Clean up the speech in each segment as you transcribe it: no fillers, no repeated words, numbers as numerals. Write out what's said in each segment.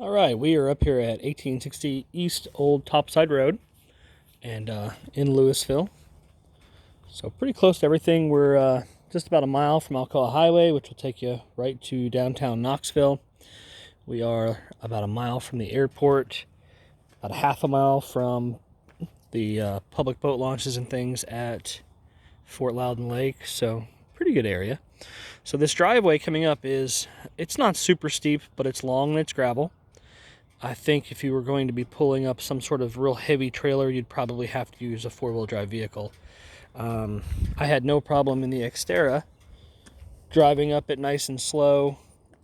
All right, we are up here at 1860 East Old Topside Road and in Louisville. So pretty close to everything. We're just about a mile from Alcoa Highway, which will take you right to downtown Knoxville. We are about a mile from the airport, about a half a mile from the public boat launches and things at Fort Loudon Lake. So pretty good area. So this driveway coming up it's not super steep, but it's long and it's gravel. I think if you were going to be pulling up some sort of real heavy trailer, you'd probably have to use a four-wheel drive vehicle. I had no problem in the Xterra driving up it nice and slow.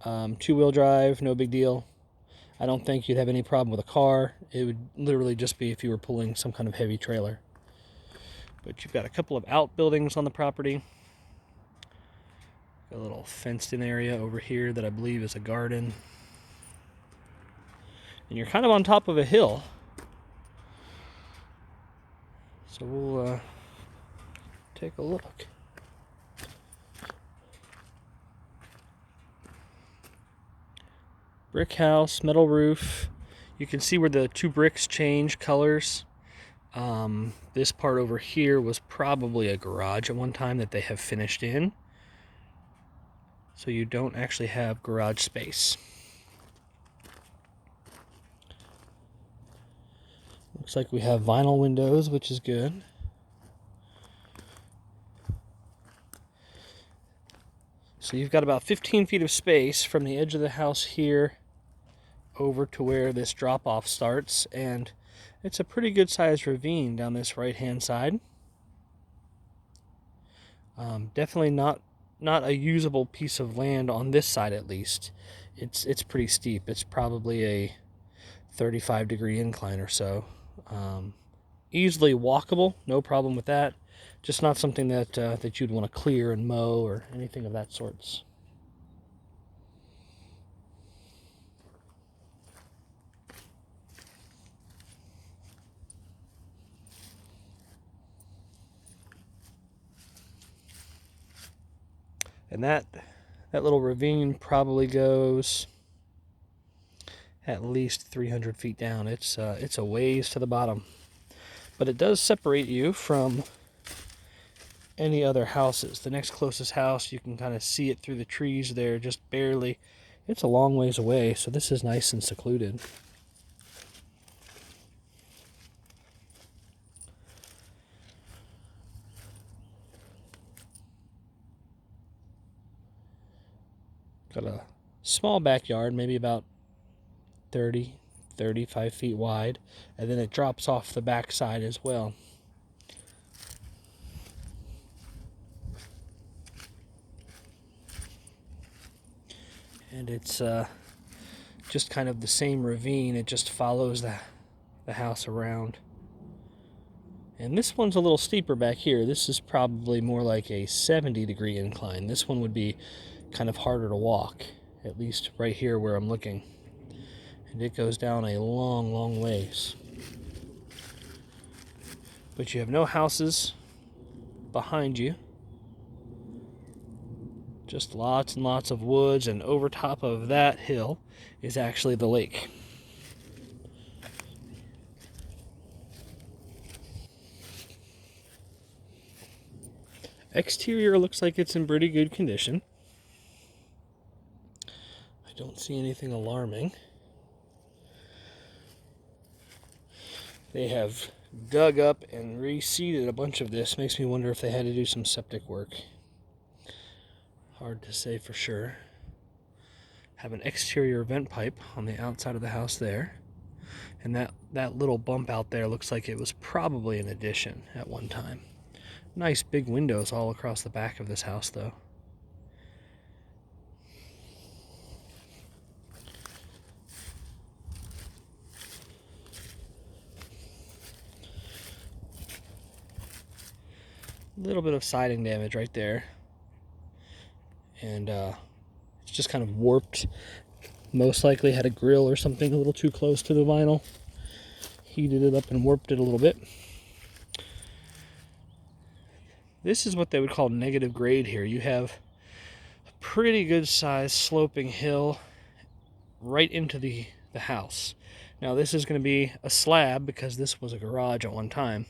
Two-wheel drive, no big deal. I don't think you'd have any problem with a car. It would literally just be if you were pulling some kind of heavy trailer. But you've got a couple of outbuildings on the property. A little fenced-in area over here that I believe is a garden. And you're kind of on top of a hill. So we'll take a look. Brick house, metal roof. You can see where the two bricks change colors. This part over here was probably a garage at one time that they have finished in. So you don't actually have garage space. Looks like we have vinyl windows, which is good. So you've got about 15 feet of space from the edge of the house here over to where this drop-off starts, and it's a pretty good sized ravine down this right-hand side. Definitely not a usable piece of land on this side, at least. It's pretty steep. It's probably a 35-degree incline or so. Easily walkable, no problem with that. Just not something that you'd want to clear and mow or anything of that sorts. And that little ravine probably goes at least 300 feet down. It's a ways to the bottom. But it does separate you from any other houses. The next closest house, you can kind of see it through the trees there, just barely. It's a long ways away, so this is nice and secluded. Got a small backyard, maybe about 35 feet wide, and then it drops off the back side as well. And it's just kind of the same ravine. It just follows the house around. And this one's a little steeper back here. This is probably more like a 70-degree incline. This one would be kind of harder to walk, at least right here where I'm looking. And it goes down a long, long ways. But you have no houses behind you. Just lots and lots of woods, and over top of that hill is actually the lake. Exterior looks like it's in pretty good condition. I don't see anything alarming. They have dug up and reseeded a bunch of this. Makes me wonder if they had to do some septic work. Hard to say for sure. Have an exterior vent pipe on the outside of the house there. And that little bump out there looks like it was probably an addition at one time. Nice big windows all across the back of this house, though. A little bit of siding damage right there. And it's just kind of warped. Most likely had a grill or something a little too close to the vinyl. Heated it up and warped it a little bit. This is what they would call negative grade here. You have a pretty good sized sloping hill right into the the house. Now this is going to be a slab because this was a garage at one time,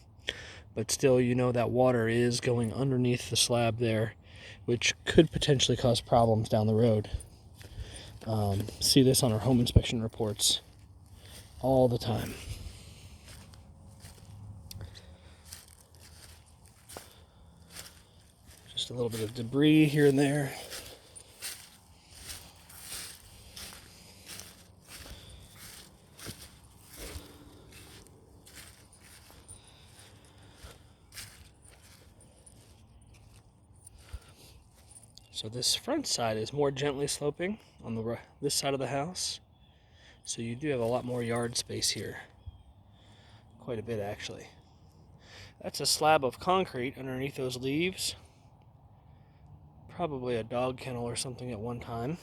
but still, you know that water is going underneath the slab there, which could potentially cause problems down the road. See this on our home inspection reports all the time. Just a little bit of debris here and there. So this front side is more gently sloping on this side of the house. So you do have a lot more yard space here. Quite a bit, actually. That's a slab of concrete underneath those leaves. Probably a dog kennel or something at one time.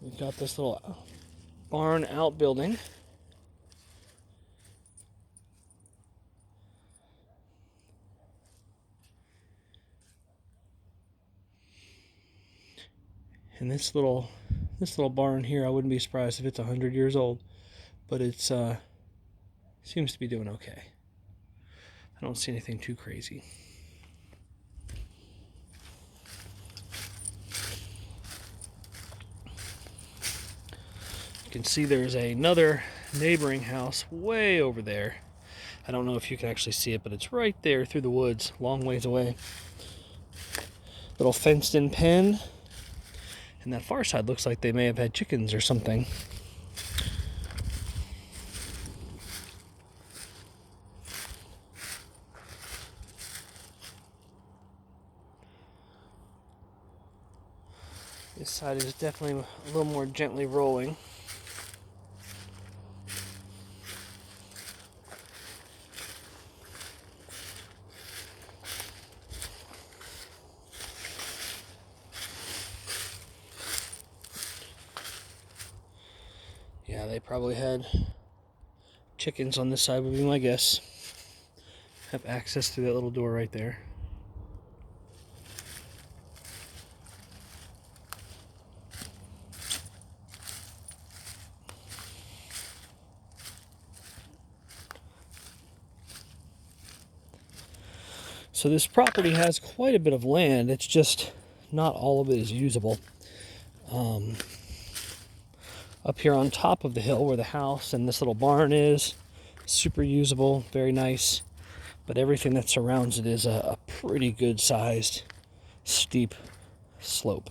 We've got this little barn outbuilding. And this little barn here, I wouldn't be surprised if it's 100 years old, but it's seems to be doing okay. I don't see anything too crazy. You can see there's another neighboring house way over there. I don't know if you can actually see it, but it's right there through the woods, long ways away. Little fenced-in pen. And that far side looks like they may have had chickens or something. This side is definitely a little more gently rolling. Yeah, they probably had chickens on this side would be my guess. Have access to that little door right there. So this property has quite a bit of land. It's just not all of it is usable. Up here on top of the hill where the house and this little barn is, super usable, very nice. But everything that surrounds it is a pretty good sized steep slope.